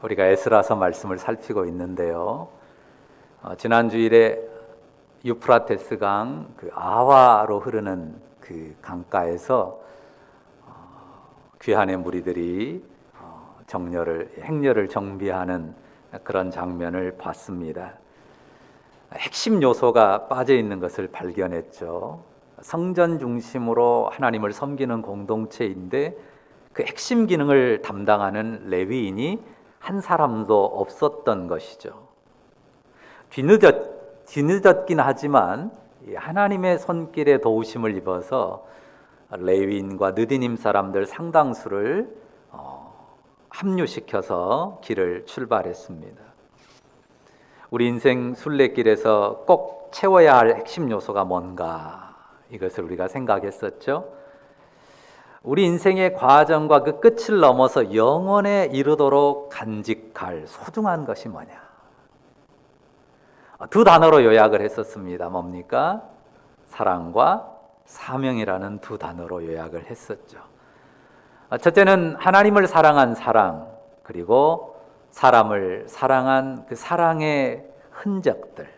우리가 에스라서 말씀을 살피고 있는데요. 지난 주일에 유프라테스 강 그 아화로 흐르는 그 강가에서 귀한의 무리들이 행렬을 정비하는 그런 장면을 봤습니다. 핵심 요소가 빠져 있는 것을 발견했죠. 성전 중심으로 하나님을 섬기는 공동체인데 그 핵심 기능을 담당하는 레위인이 한 사람도 없었던 것이죠. 뒤늦었긴 하지만 하나님의 손길에 도우심을 입어서 레위인과 느디님 사람들 상당수를 합류시켜서 길을 출발했습니다. 우리 인생 순례길에서 꼭 채워야 할 핵심 요소가 뭔가, 이것을 우리가 생각했었죠. 우리 인생의 과정과 그 끝을 넘어서 영원에 이르도록 간직할 소중한 것이 뭐냐? 두 단어로 요약을 했었습니다. 뭡니까? 사랑과 사명이라는 두 단어로 요약을 했었죠. 첫째는 하나님을 사랑한 사랑, 그리고 사람을 사랑한 그 사랑의 흔적들,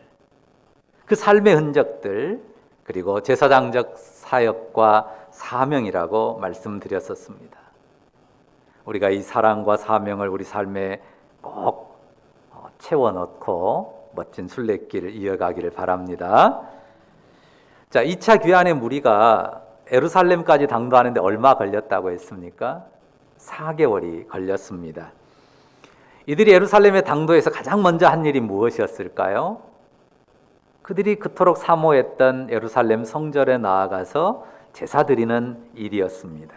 그 삶의 흔적들, 그리고 제사장적 사역과 사명이라고 말씀드렸었습니다. 우리가 이 사랑과 사명을 우리 삶에 꼭 채워 넣고 멋진 순례길을 이어가기를 바랍니다. 자, 2차 귀환의 무리가 예루살렘까지 당도하는데 얼마 걸렸다고 했습니까? 4개월이 걸렸습니다. 이들이 예루살렘에 당도해서 가장 먼저 한 일이 무엇이었을까요? 그들이 그토록 사모했던 예루살렘 성전에 나아가서 제사 드리는 일이었습니다.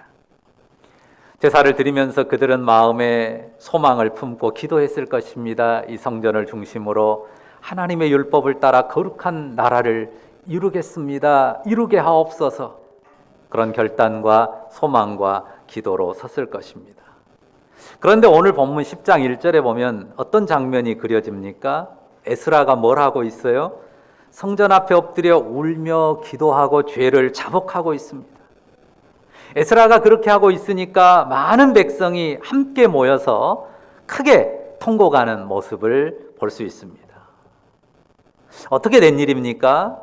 제사를 드리면서 그들은 마음에 소망을 품고 기도했을 것입니다. 이 성전을 중심으로 하나님의 율법을 따라 거룩한 나라를 이루겠습니다. 이루게 하옵소서. 그런 결단과 소망과 기도로 섰을 것입니다. 그런데 오늘 본문 10장 1절에 보면 어떤 장면이 그려집니까? 에스라가 뭘 하고 있어요? 성전 앞에 엎드려 울며 기도하고 죄를 자복하고 있습니다. 에스라가 그렇게 하고 있으니까 많은 백성이 함께 모여서 크게 통곡하는 모습을 볼 수 있습니다. 어떻게 된 일입니까?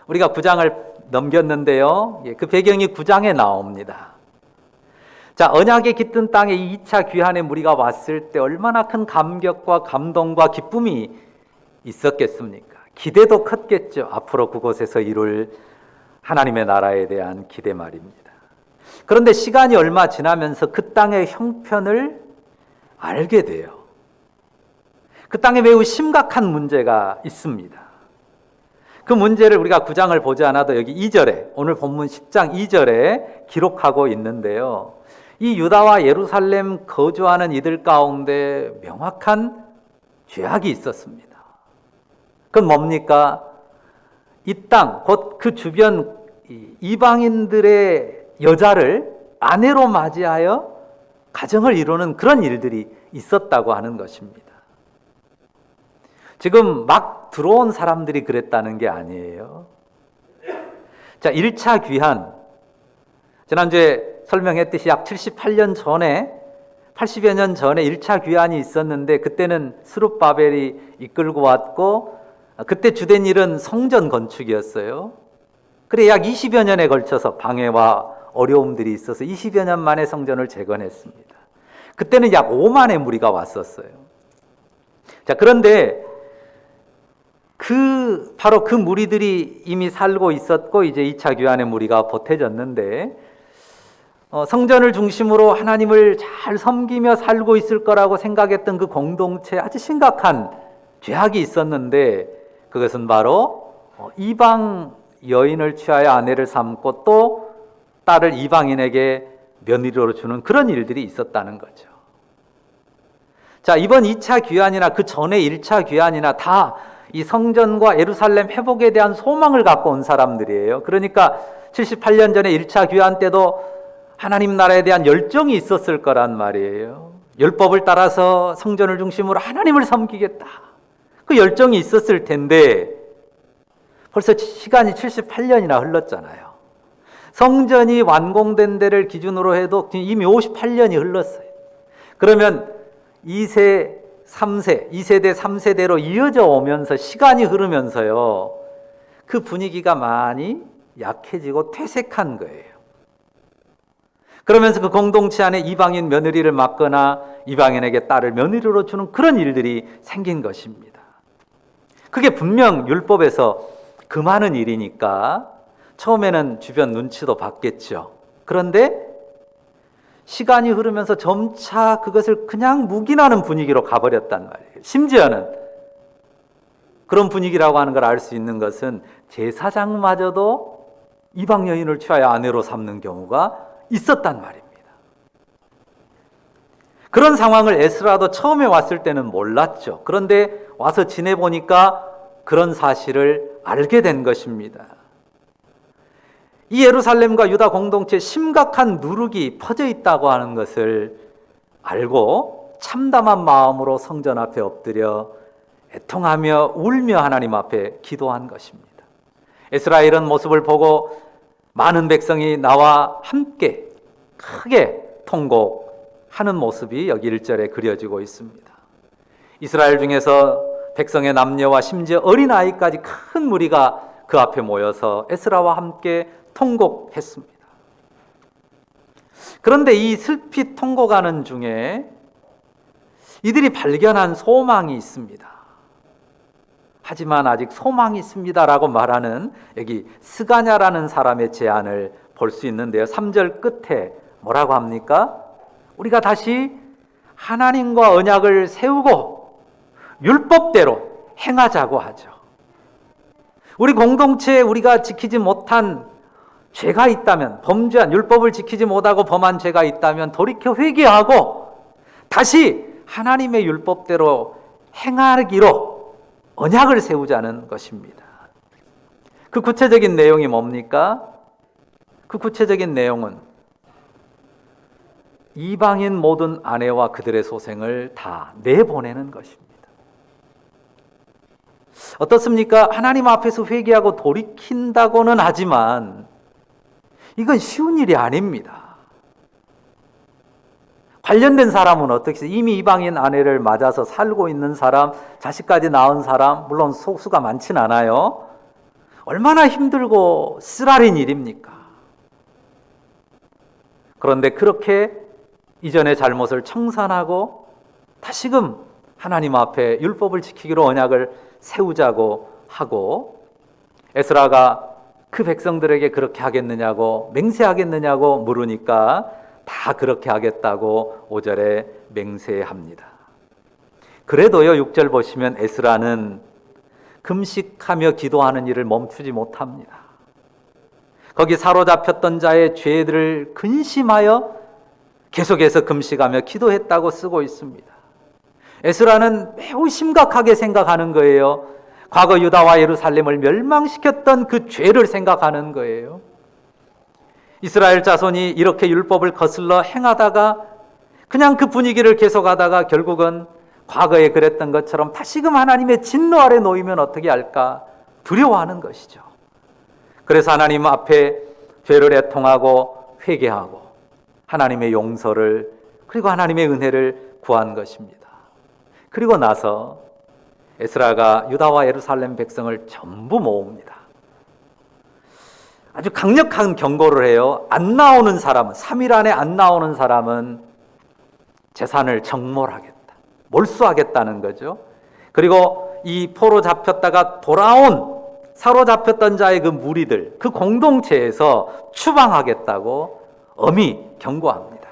우리가 9장을 넘겼는데요. 그 배경이 9장에 나옵니다. 자, 언약의 깃든 땅에 2차 귀환의 무리가 왔을 때 얼마나 큰 감격과 감동과 기쁨이 있었겠습니까? 기대도 컸겠죠. 앞으로 그곳에서 이룰 하나님의 나라에 대한 기대 말입니다. 그런데 시간이 얼마 지나면서 그 땅의 형편을 알게 돼요. 그 땅에 매우 심각한 문제가 있습니다. 그 문제를 우리가 9장을 보지 않아도 여기 2절에, 오늘 본문 10장 2절에 기록하고 있는데요. 이 유다와 예루살렘 거주하는 이들 가운데 명확한 죄악이 있었습니다. 그건 뭡니까? 이 땅, 곧 그 주변 이방인들의 여자를 아내로 맞이하여 가정을 이루는 그런 일들이 있었다고 하는 것입니다. 지금 막 들어온 사람들이 그랬다는 게 아니에요. 자, 1차 귀환. 지난주에 설명했듯이 약 78년 전에, 80여 년 전에 1차 귀환이 있었는데 그때는 스룹바벨이 이끌고 왔고 그때 주된 일은 성전 건축이었어요. 그래 약 20여 년에 걸쳐서 방해와 어려움들이 있어서 20여 년 만에 성전을 재건했습니다. 그때는 약 5만의 무리가 왔었어요. 자, 그런데 바로 그 무리들이 이미 살고 있었고 이제 2차 귀환의 무리가 보태졌는데 성전을 중심으로 하나님을 잘 섬기며 살고 있을 거라고 생각했던 그 공동체에 아주 심각한 죄악이 있었는데 그것은 바로 이방 여인을 취하여 아내를 삼고 또 딸을 이방인에게 며느리로 주는 그런 일들이 있었다는 거죠. 자, 이번 2차 귀환이나 그 전에 1차 귀환이나 다 이 성전과 예루살렘 회복에 대한 소망을 갖고 온 사람들이에요. 그러니까 78년 전에 1차 귀환 때도 하나님 나라에 대한 열정이 있었을 거란 말이에요. 율법을 따라서 성전을 중심으로 하나님을 섬기겠다. 그 열정이 있었을 텐데 벌써 시간이 78년이나 흘렀잖아요. 성전이 완공된 데를 기준으로 해도 이미 58년이 흘렀어요. 그러면 2세, 3세, 2세대, 3세대로 이어져 오면서 시간이 흐르면서요, 그 분위기가 많이 약해지고 퇴색한 거예요. 그러면서 그 공동체 안에 이방인 며느리를 맡거나 이방인에게 딸을 며느리로 주는 그런 일들이 생긴 것입니다. 그게 분명 율법에서 금하는 일이니까 처음에는 주변 눈치도 봤겠죠. 그런데 시간이 흐르면서 점차 그것을 그냥 묵인하는 분위기로 가버렸단 말이에요. 심지어는 그런 분위기라고 하는 걸 알 수 있는 것은 제사장마저도 이방 여인을 취하여 아내로 삼는 경우가 있었단 말입니다. 그런 상황을 에스라도 처음에 왔을 때는 몰랐죠. 그런데 와서 지내보니까 그런 사실을 알게 된 것입니다. 이 예루살렘과 유다 공동체에 심각한 누룩이 퍼져 있다고 하는 것을 알고 참담한 마음으로 성전 앞에 엎드려 애통하며 울며 하나님 앞에 기도한 것입니다. 에스라의 이런 모습을 보고 많은 백성이 나와 함께 크게 통곡하는 모습이 여기 1절에 그려지고 있습니다. 이스라엘 중에서 백성의 남녀와 심지어 어린아이까지 큰 무리가 그 앞에 모여서 에스라와 함께 통곡했습니다. 그런데 이 슬피 통곡하는 중에 이들이 발견한 소망이 있습니다. 하지만 아직 소망이 있습니다라고 말하는 여기 스가냐라는 사람의 제안을 볼 수 있는데요. 3절 끝에 뭐라고 합니까? 우리가 다시 하나님과 언약을 세우고 율법대로 행하자고 하죠. 우리 공동체에 우리가 지키지 못한 죄가 있다면, 범죄한, 율법을 지키지 못하고 범한 죄가 있다면 돌이켜 회개하고 다시 하나님의 율법대로 행하기로 언약을 세우자는 것입니다. 그 구체적인 내용이 뭡니까? 그 구체적인 내용은 이방인 모든 아내와 그들의 소생을 다 내보내는 것입니다. 어떻습니까? 하나님 앞에서 회개하고 돌이킨다고는 하지만 이건 쉬운 일이 아닙니다. 관련된 사람은 어떻게 이미 이방인 아내를 맞아서 살고 있는 사람, 자식까지 낳은 사람, 물론 소수가 많진 않아요. 얼마나 힘들고 쓰라린 일입니까? 그런데 그렇게 이전의 잘못을 청산하고 다시금 하나님 앞에 율법을 지키기로 언약을 세우자고 하고, 에스라가 그 백성들에게 그렇게 하겠느냐고, 맹세하겠느냐고 물으니까 다 그렇게 하겠다고 5절에 맹세합니다. 그래도요, 6절 보시면 에스라는 금식하며 기도하는 일을 멈추지 못합니다. 거기 사로잡혔던 자의 죄들을 근심하여 계속해서 금식하며 기도했다고 쓰고 있습니다. 에스라는 매우 심각하게 생각하는 거예요. 과거 유다와 예루살렘을 멸망시켰던 그 죄를 생각하는 거예요. 이스라엘 자손이 이렇게 율법을 거슬러 행하다가 그냥 그 분위기를 계속하다가 결국은 과거에 그랬던 것처럼 다시금 하나님의 진노 아래 놓이면 어떻게 할까 두려워하는 것이죠. 그래서 하나님 앞에 죄를 애통하고 회개하고 하나님의 용서를, 그리고 하나님의 은혜를 구한 것입니다. 그리고 나서 에스라가 유다와 예루살렘 백성을 전부 모읍니다. 아주 강력한 경고를 해요. 안 나오는 사람은, 3일 안에 안 나오는 사람은 재산을 정몰하겠다, 몰수하겠다는 거죠. 그리고 이 포로 잡혔다가 돌아온 사로잡혔던 자의 그 무리들, 그 공동체에서 추방하겠다고 엄히 경고합니다.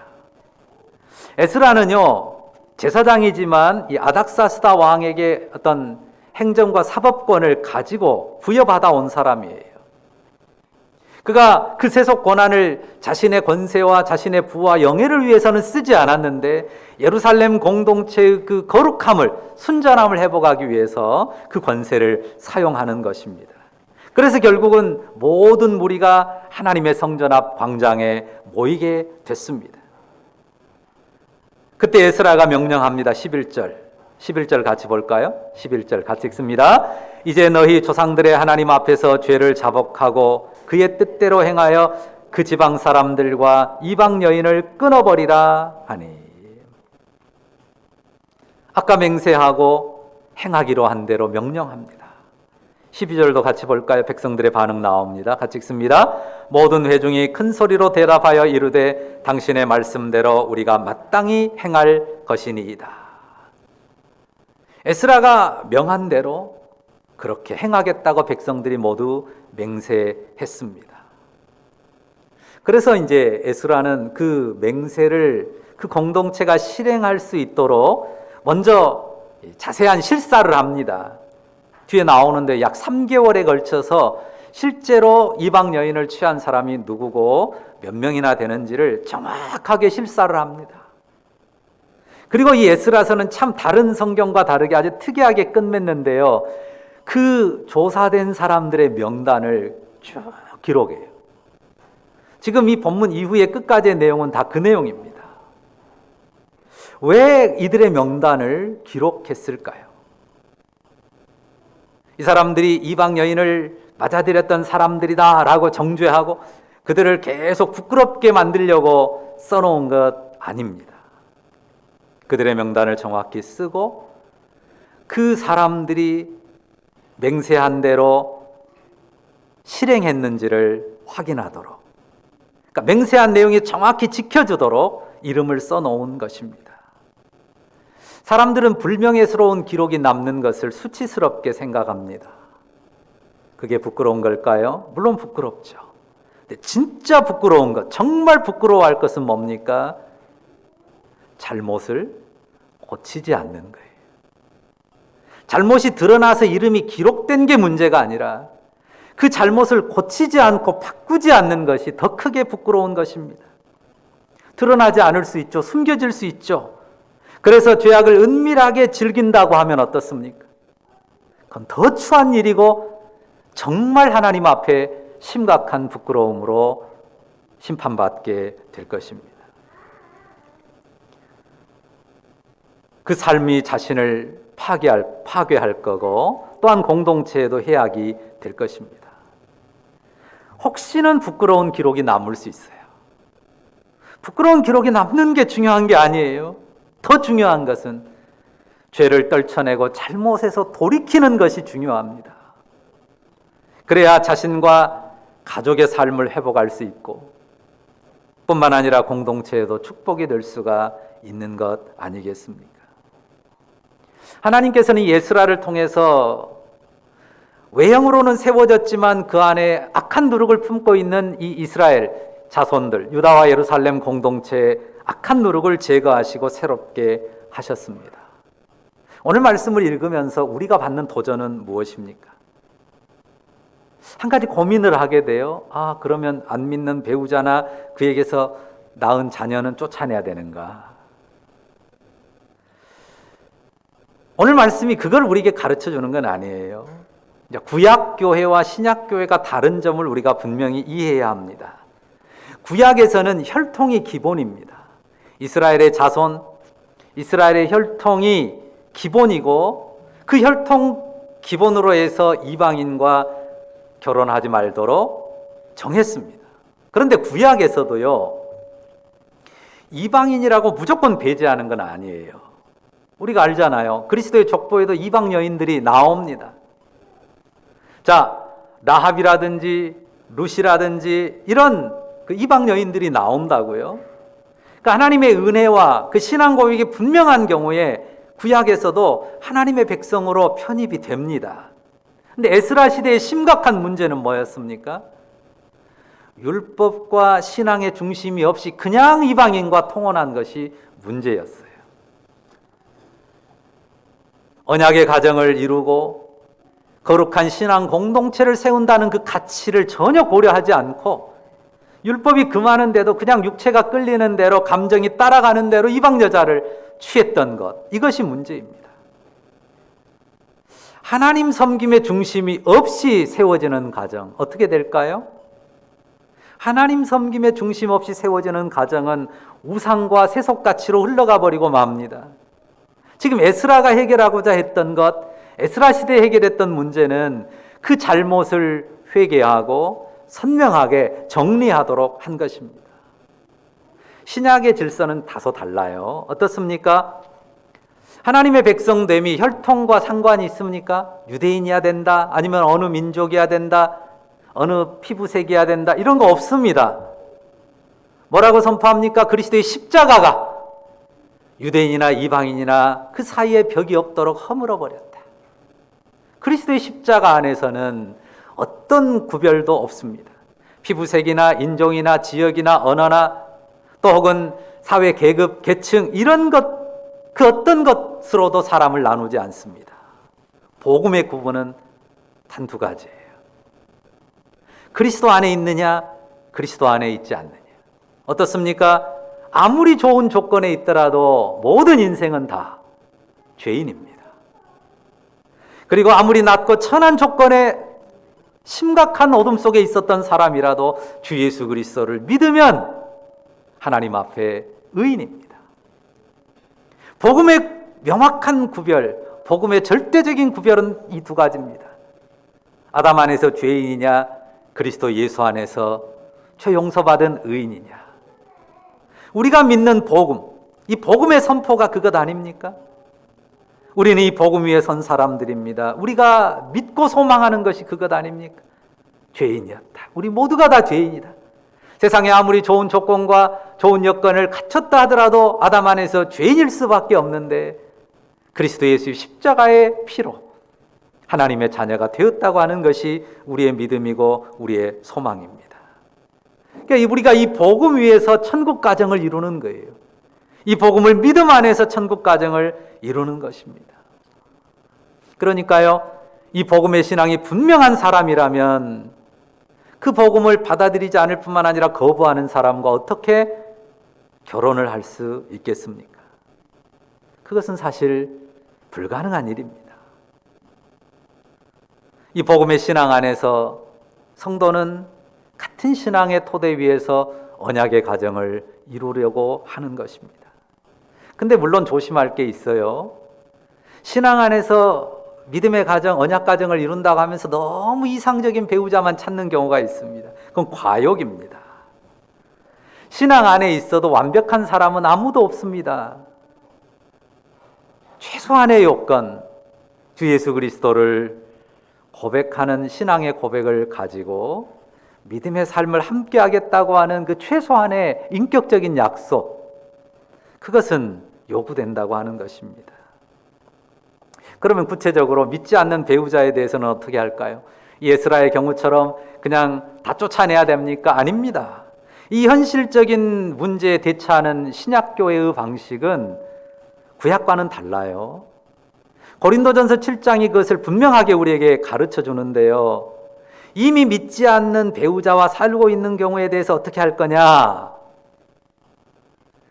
에스라는요, 제사장이지만 이 아닥사스다 왕에게 어떤 행정과 사법권을 가지고 부여받아 온 사람이에요. 그가 그 세속 권한을 자신의 권세와 자신의 부와 영예를 위해서는 쓰지 않았는데 예루살렘 공동체의 그 거룩함을, 순전함을 회복하기 위해서 그 권세를 사용하는 것입니다. 그래서 결국은 모든 무리가 하나님의 성전 앞 광장에 모이게 됐습니다. 그때 에스라가 명령합니다. 11절 같이 볼까요? 11절 같이 읽습니다. 이제 너희 조상들의 하나님 앞에서 죄를 자복하고 그의 뜻대로 행하여 그 지방 사람들과 이방 여인을 끊어버리라 하니. 아까 맹세하고 행하기로 한 대로 명령합니다. 12절도 같이 볼까요? 백성들의 반응 나옵니다. 같이 읽습니다. 모든 회중이 큰 소리로 대답하여 이르되 당신의 말씀대로 우리가 마땅히 행할 것이니이다. 에스라가 명한 대로 그렇게 행하겠다고 백성들이 모두 맹세했습니다. 그래서 이제 에스라는 그 맹세를 그 공동체가 실행할 수 있도록 먼저 자세한 실사를 합니다. 뒤에 나오는데 약 3개월에 걸쳐서 실제로 이방 여인을 취한 사람이 누구고 몇 명이나 되는지를 정확하게 실사를 합니다. 그리고 이 에스라서는 참 다른 성경과 다르게 아주 특이하게 끝맺는데요. 그 조사된 사람들의 명단을 쭉 기록해요. 지금 이 본문 이후의 끝까지의 내용은 다 그 내용입니다. 왜 이들의 명단을 기록했을까요? 이 사람들이 이방 여인을 맞아들였던 사람들이다라고 정죄하고 그들을 계속 부끄럽게 만들려고 써놓은 것 아닙니다. 그들의 명단을 정확히 쓰고 그 사람들이 맹세한 대로 실행했는지를 확인하도록, 그러니까 맹세한 내용이 정확히 지켜지도록 이름을 써놓은 것입니다. 사람들은 불명예스러운 기록이 남는 것을 수치스럽게 생각합니다. 그게 부끄러운 걸까요? 물론 부끄럽죠. 근데 진짜 부끄러운 것, 정말 부끄러워할 것은 뭡니까? 잘못을 고치지 않는 거예요. 잘못이 드러나서 이름이 기록된 게 문제가 아니라 그 잘못을 고치지 않고 바꾸지 않는 것이 더 크게 부끄러운 것입니다. 드러나지 않을 수 있죠. 숨겨질 수 있죠. 그래서 죄악을 은밀하게 즐긴다고 하면 어떻습니까? 그건 더 추한 일이고 정말 하나님 앞에 심각한 부끄러움으로 심판받게 될 것입니다. 그 삶이 자신을 파괴할 거고 또한 공동체에도 해악이 될 것입니다. 혹시는 부끄러운 기록이 남을 수 있어요. 부끄러운 기록이 남는 게 중요한 게 아니에요. 더 중요한 것은 죄를 떨쳐내고 잘못에서 돌이키는 것이 중요합니다. 그래야 자신과 가족의 삶을 회복할 수 있고 뿐만 아니라 공동체에도 축복이 될 수가 있는 것 아니겠습니까? 하나님께서는 예스라를 통해서 외형으로는 세워졌지만 그 안에 악한 누룩을 품고 있는 이 이스라엘 자손들, 유다와 예루살렘 공동체의 악한 누룩을 제거하시고 새롭게 하셨습니다. 오늘 말씀을 읽으면서 우리가 받는 도전은 무엇입니까? 한 가지 고민을 하게 돼요. 그러면 안 믿는 배우자나 그에게서 낳은 자녀는 쫓아내야 되는가? 오늘 말씀이 그걸 우리에게 가르쳐 주는 건 아니에요. 구약교회와 신약교회가 다른 점을 우리가 분명히 이해해야 합니다. 구약에서는 혈통이 기본입니다. 이스라엘의 자손, 이스라엘의 혈통이 기본이고 그 혈통 기본으로 해서 이방인과 결혼하지 말도록 정했습니다. 그런데 구약에서도요, 이방인이라고 무조건 배제하는 건 아니에요. 우리가 알잖아요. 그리스도의 족보에도 이방 여인들이 나옵니다. 자, 라합이라든지 룻이라든지 이런 그 이방 여인들이 나온다고요. 그러니까 하나님의 은혜와 그 신앙 고백이 분명한 경우에 구약에서도 하나님의 백성으로 편입이 됩니다. 근데 에스라 시대의 심각한 문제는 뭐였습니까? 율법과 신앙의 중심이 없이 그냥 이방인과 통혼한 것이 문제였어요. 언약의 가정을 이루고 거룩한 신앙 공동체를 세운다는 그 가치를 전혀 고려하지 않고 율법이 금하는데도 그냥 육체가 끌리는 대로 감정이 따라가는 대로 이방 여자를 취했던 것, 이것이 문제입니다. 하나님 섬김의 중심이 없이 세워지는 가정 어떻게 될까요? 하나님 섬김의 중심 없이 세워지는 가정은 우상과 세속 가치로 흘러가 버리고 맙니다. 지금 에스라가 해결하고자 했던 것, 에스라 시대에 해결했던 문제는 그 잘못을 회개하고 선명하게 정리하도록 한 것입니다. 신약의 질서는 다소 달라요. 어떻습니까? 하나님의 백성됨이 혈통과 상관이 있습니까? 유대인이어야 된다, 아니면 어느 민족이어야 된다, 어느 피부색이어야 된다, 이런 거 없습니다. 뭐라고 선포합니까? 그리스도의 십자가가 유대인이나 이방인이나 그 사이에 벽이 없도록 허물어버렸다. 그리스도의 십자가 안에서는 어떤 구별도 없습니다. 피부색이나 인종이나 지역이나 언어나 또 혹은 사회 계급, 계층 이런 것, 그 어떤 것으로도 사람을 나누지 않습니다. 복음의 구분은 단 두 가지예요. 그리스도 안에 있느냐, 그리스도 안에 있지 않느냐. 어떻습니까? 아무리 좋은 조건에 있더라도 모든 인생은 다 죄인입니다. 그리고 아무리 낮고 천한 조건에 심각한 어둠 속에 있었던 사람이라도 주 예수 그리스도를 믿으면 하나님 앞에 의인입니다. 복음의 명확한 구별, 복음의 절대적인 구별은 이 두 가지입니다. 아담 안에서 죄인이냐, 그리스도 예수 안에서 죄 용서받은 의인이냐. 우리가 믿는 복음, 이 복음의 선포가 그것 아닙니까? 우리는 이 복음 위에 선 사람들입니다. 우리가 믿고 소망하는 것이 그것 아닙니까? 죄인이었다. 우리 모두가 다 죄인이다. 세상에 아무리 좋은 조건과 좋은 여건을 갖췄다 하더라도 아담 안에서 죄인일 수밖에 없는데 그리스도 예수의 십자가의 피로 하나님의 자녀가 되었다고 하는 것이 우리의 믿음이고 우리의 소망입니다. 그러니까 우리가 이 복음 위에서 천국 가정을 이루는 거예요. 이 복음을 믿음 안에서 천국 가정을 이루는 것입니다. 그러니까요, 이 복음의 신앙이 분명한 사람이라면 그 복음을 받아들이지 않을 뿐만 아니라 거부하는 사람과 어떻게 결혼을 할 수 있겠습니까? 그것은 사실 불가능한 일입니다. 이 복음의 신앙 안에서 성도는 같은 신앙의 토대 위에서 언약의 가정을 이루려고 하는 것입니다. 근데 물론 조심할 게 있어요. 신앙 안에서 믿음의 가정, 언약 가정을 이룬다고 하면서 너무 이상적인 배우자만 찾는 경우가 있습니다. 그건 과욕입니다. 신앙 안에 있어도 완벽한 사람은 아무도 없습니다. 최소한의 요건, 주 예수 그리스도를 고백하는 신앙의 고백을 가지고 믿음의 삶을 함께 하겠다고 하는 그 최소한의 인격적인 약속, 그것은 요구된다고 하는 것입니다. 그러면 구체적으로 믿지 않는 배우자에 대해서는 어떻게 할까요? 이 에스라의 경우처럼 그냥 다 쫓아내야 됩니까? 아닙니다. 이 현실적인 문제에 대처하는 신약교회의 방식은 구약과는 달라요. 고린도전서 7장이 그것을 분명하게 우리에게 가르쳐 주는데요. 이미 믿지 않는 배우자와 살고 있는 경우에 대해서 어떻게 할 거냐?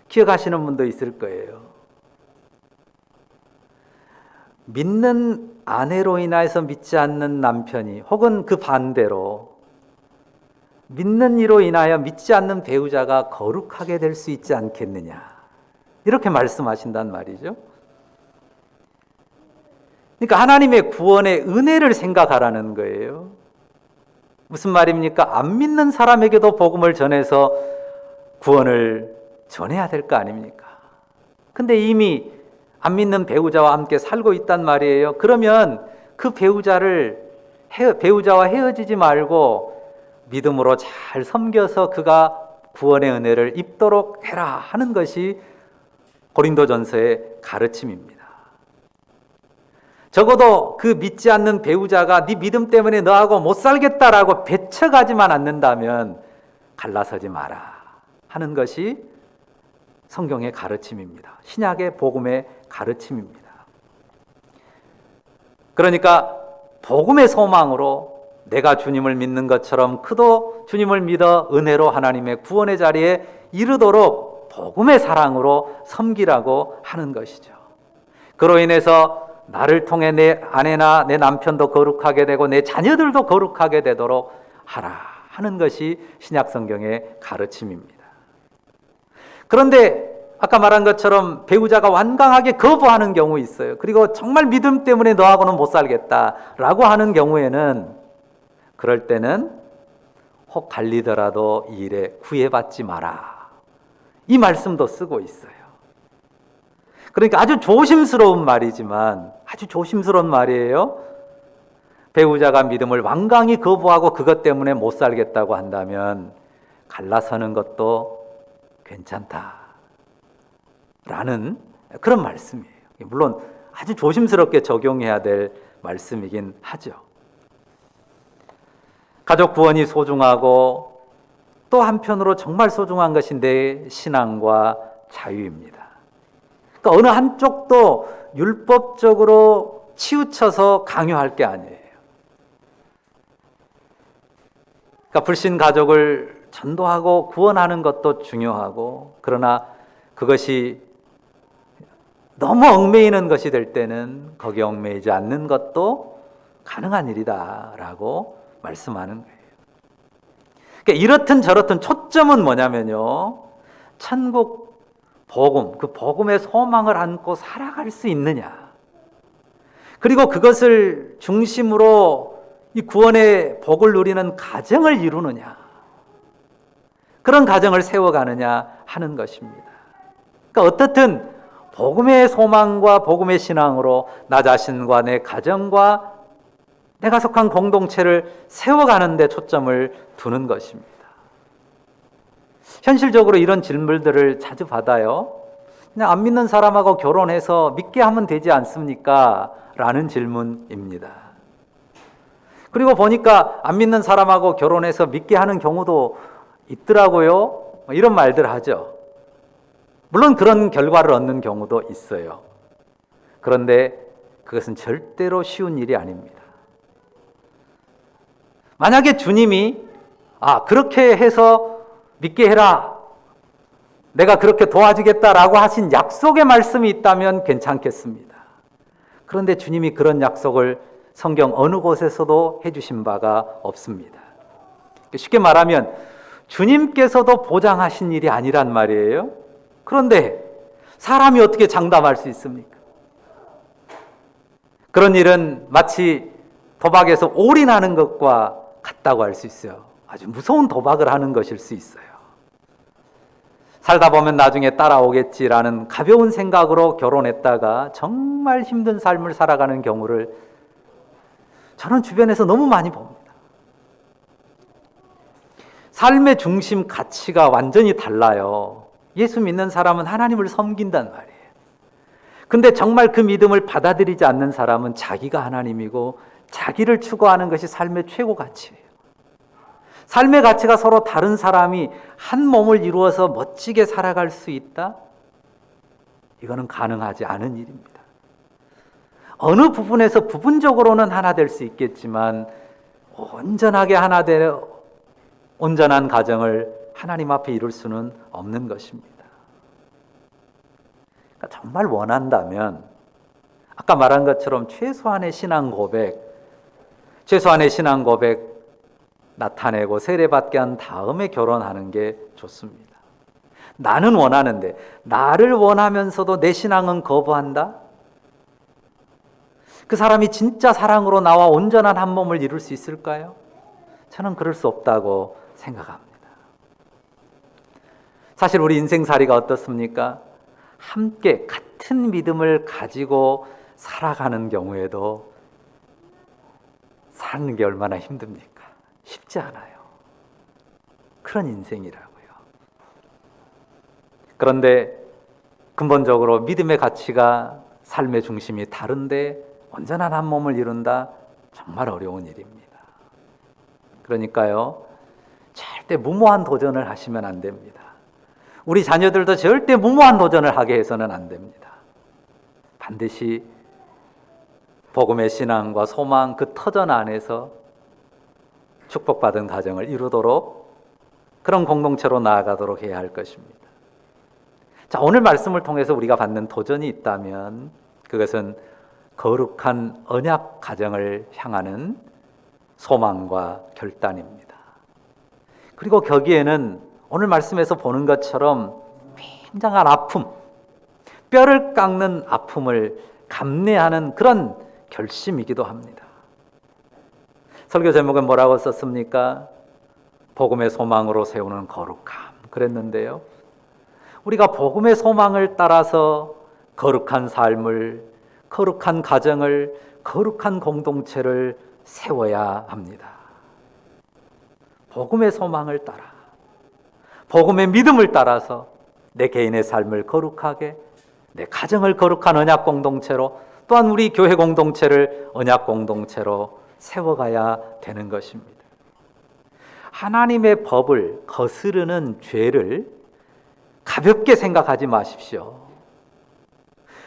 기억하시는 분도 있을 거예요. 믿는 아내로 인하여서 믿지 않는 남편이 혹은 그 반대로 믿는 이로 인하여 믿지 않는 배우자가 거룩하게 될 수 있지 않겠느냐, 이렇게 말씀하신단 말이죠. 그러니까 하나님의 구원의 은혜를 생각하라는 거예요. 무슨 말입니까? 안 믿는 사람에게도 복음을 전해서 구원을 전해야 될 거 아닙니까? 근데 이미 안 믿는 배우자와 함께 살고 있단 말이에요. 그러면 그 배우자와 헤어지지 말고 믿음으로 잘 섬겨서 그가 구원의 은혜를 입도록 해라 하는 것이 고린도전서의 가르침입니다. 적어도 그 믿지 않는 배우자가 네 믿음 때문에 너하고 못 살겠다라고 배척하지만 않는다면 갈라서지 마라 하는 것이 성경의 가르침입니다. 신약의 복음의 가르침입니다. 그러니까 복음의 소망으로 내가 주님을 믿는 것처럼 그도 주님을 믿어 은혜로 하나님의 구원의 자리에 이르도록 복음의 사랑으로 섬기라고 하는 것이죠. 그로 인해서 나를 통해 내 아내나 내 남편도 거룩하게 되고 내 자녀들도 거룩하게 되도록 하라 하는 것이 신약 성경의 가르침입니다. 그런데 아까 말한 것처럼 배우자가 완강하게 거부하는 경우 있어요. 그리고 정말 믿음 때문에 너하고는 못 살겠다라고 하는 경우에는, 그럴 때는 혹 갈리더라도 이 일에 구애받지 마라, 이 말씀도 쓰고 있어요. 그러니까 아주 조심스러운 말이지만 아주 조심스러운 말이에요. 배우자가 믿음을 완강히 거부하고 그것 때문에 못 살겠다고 한다면 갈라서는 것도 괜찮다라는 그런 말씀이에요. 물론 아주 조심스럽게 적용해야 될 말씀이긴 하죠. 가족 구원이 소중하고 또 한편으로 정말 소중한 것이 내 신앙과 자유입니다. 그러니까 어느 한쪽도 율법적으로 치우쳐서 강요할 게 아니에요. 그러니까 불신 가족을 전도하고 구원하는 것도 중요하고, 그러나 그것이 너무 얽매이는 것이 될 때는 거기에 얽매이지 않는 것도 가능한 일이다라고 말씀하는 거예요. 그러니까 이렇든 저렇든 초점은 뭐냐면요, 천국 복음, 그 복음의 소망을 안고 살아갈 수 있느냐, 그리고 그것을 중심으로 이 구원의 복을 누리는 가정을 이루느냐, 그런 가정을 세워가느냐 하는 것입니다. 그러니까 어떻든 복음의 소망과 복음의 신앙으로 나 자신과 내 가정과 내가 속한 공동체를 세워가는 데 초점을 두는 것입니다. 현실적으로 이런 질문들을 자주 받아요. 그냥 안 믿는 사람하고 결혼해서 믿게 하면 되지 않습니까? 라는 질문입니다. 그리고 보니까 안 믿는 사람하고 결혼해서 믿게 하는 경우도 있더라고요. 이런 말들 하죠. 물론 그런 결과를 얻는 경우도 있어요. 그런데 그것은 절대로 쉬운 일이 아닙니다. 만약에 주님이 그렇게 해서 믿게 해라, 내가 그렇게 도와주겠다라고 하신 약속의 말씀이 있다면 괜찮겠습니다. 그런데 주님이 그런 약속을 성경 어느 곳에서도 해주신 바가 없습니다. 쉽게 말하면 주님께서도 보장하신 일이 아니란 말이에요. 그런데 사람이 어떻게 장담할 수 있습니까? 그런 일은 마치 도박에서 올인하는 것과 같다고 할 수 있어요. 아주 무서운 도박을 하는 것일 수 있어요. 살다 보면 나중에 따라오겠지라는 가벼운 생각으로 결혼했다가 정말 힘든 삶을 살아가는 경우를 저는 주변에서 너무 많이 봅니다. 삶의 중심 가치가 완전히 달라요. 예수 믿는 사람은 하나님을 섬긴단 말이에요. 근데 정말 그 믿음을 받아들이지 않는 사람은 자기가 하나님이고 자기를 추구하는 것이 삶의 최고 가치예요. 삶의 가치가 서로 다른 사람이 한 몸을 이루어서 멋지게 살아갈 수 있다? 이거는 가능하지 않은 일입니다. 어느 부분에서 부분적으로는 하나 될 수 있겠지만 온전하게 하나 되는 온전한 가정을 하나님 앞에 이룰 수는 없는 것입니다. 그러니까 정말 원한다면 아까 말한 것처럼 최소한의 신앙 고백 나타내고 세례받게 한 다음에 결혼하는 게 좋습니다. 나는 원하는데, 나를 원하면서도 내 신앙은 거부한다? 그 사람이 진짜 사랑으로 나와 온전한 한 몸을 이룰 수 있을까요? 저는 그럴 수 없다고 생각합니다. 사실 우리 인생살이가 어떻습니까? 함께 같은 믿음을 가지고 살아가는 경우에도 사는 게 얼마나 힘듭니까? 쉽지 않아요. 그런 인생이라고요. 그런데 근본적으로 믿음의 가치가 삶의 중심이 다른데 온전한 한 몸을 이룬다? 정말 어려운 일입니다. 그러니까요, 절대 무모한 도전을 하시면 안 됩니다. 우리 자녀들도 절대 무모한 도전을 하게 해서는 안 됩니다. 반드시 복음의 신앙과 소망 그 터전 안에서 축복받은 가정을 이루도록 그런 공동체로 나아가도록 해야 할 것입니다. 자, 오늘 말씀을 통해서 우리가 받는 도전이 있다면 그것은 거룩한 언약 가정을 향하는 소망과 결단입니다. 그리고 거기에는 오늘 말씀에서 보는 것처럼 굉장한 아픔, 뼈를 깎는 아픔을 감내하는 그런 결심이기도 합니다. 설교 제목은 뭐라고 썼습니까? 복음의 소망으로 세우는 거룩함 그랬는데요. 우리가 복음의 소망을 따라서 거룩한 삶을, 거룩한 가정을, 거룩한 공동체를 세워야 합니다. 복음의 소망을 따라, 복음의 믿음을 따라서 내 개인의 삶을 거룩하게, 내 가정을 거룩한 언약 공동체로, 또한 우리 교회 공동체를 언약 공동체로 세워가야 되는 것입니다. 하나님의 법을 거스르는 죄를 가볍게 생각하지 마십시오.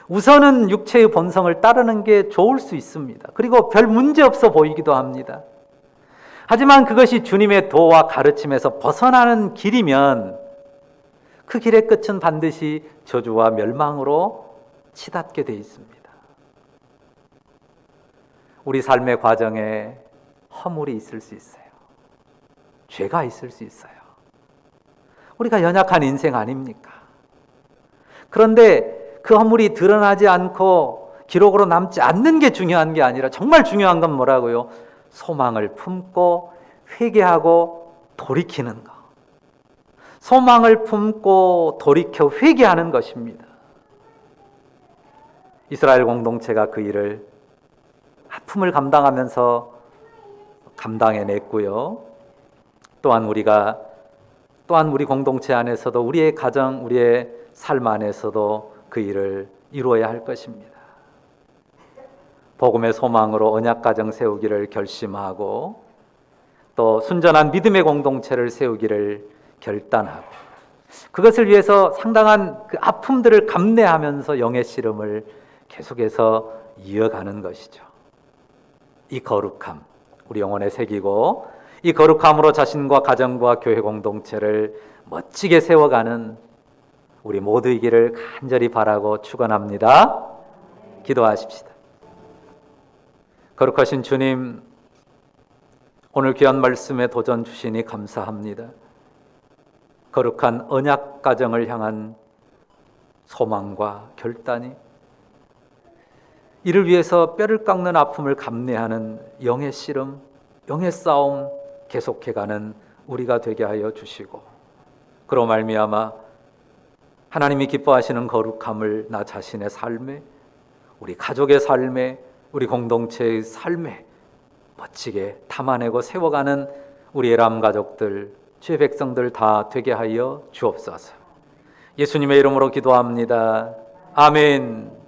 우선은 육체의 본성을 따르는 게 좋을 수 있습니다. 그리고 별 문제 없어 보이기도 합니다. 하지만 그것이 주님의 도와 가르침에서 벗어나는 길이면 그 길의 끝은 반드시 저주와 멸망으로 치닫게 돼 있습니다. 우리 삶의 과정에 허물이 있을 수 있어요. 죄가 있을 수 있어요. 우리가 연약한 인생 아닙니까? 그런데 그 허물이 드러나지 않고 기록으로 남지 않는 게 중요한 게 아니라 정말 중요한 건 뭐라고요? 소망을 품고 회개하고 돌이키는 것. 소망을 품고 돌이켜 회개하는 것입니다. 이스라엘 공동체가 그 일을 아픔을 감당하면서 감당해냈고요. 또한 우리 공동체 안에서도, 우리의 가정, 우리의 삶 안에서도 그 일을 이루어야 할 것입니다. 복음의 소망으로 언약 가정 세우기를 결심하고, 또 순전한 믿음의 공동체를 세우기를 결단하고, 그것을 위해서 상당한 그 아픔들을 감내하면서 영의 씨름을 계속해서 이어가는 것이죠. 이 거룩함 우리 영혼에 새기고, 이 거룩함으로 자신과 가정과 교회 공동체를 멋지게 세워가는 우리 모두이기를 간절히 바라고 축원합니다. 기도하십시다. 거룩하신 주님, 오늘 귀한 말씀에 도전 주시니 감사합니다. 거룩한 언약 가정을 향한 소망과 결단이, 이를 위해서 뼈를 깎는 아픔을 감내하는 영의 씨름, 영의 싸움 계속해가는 우리가 되게 하여 주시고, 그로 말미암아 하나님이 기뻐하시는 거룩함을 나 자신의 삶에, 우리 가족의 삶에, 우리 공동체의 삶에 멋지게 담아내고 세워가는 우리 에람 가족들, 주의 백성들 다 되게 하여 주옵소서. 예수님의 이름으로 기도합니다. 아멘.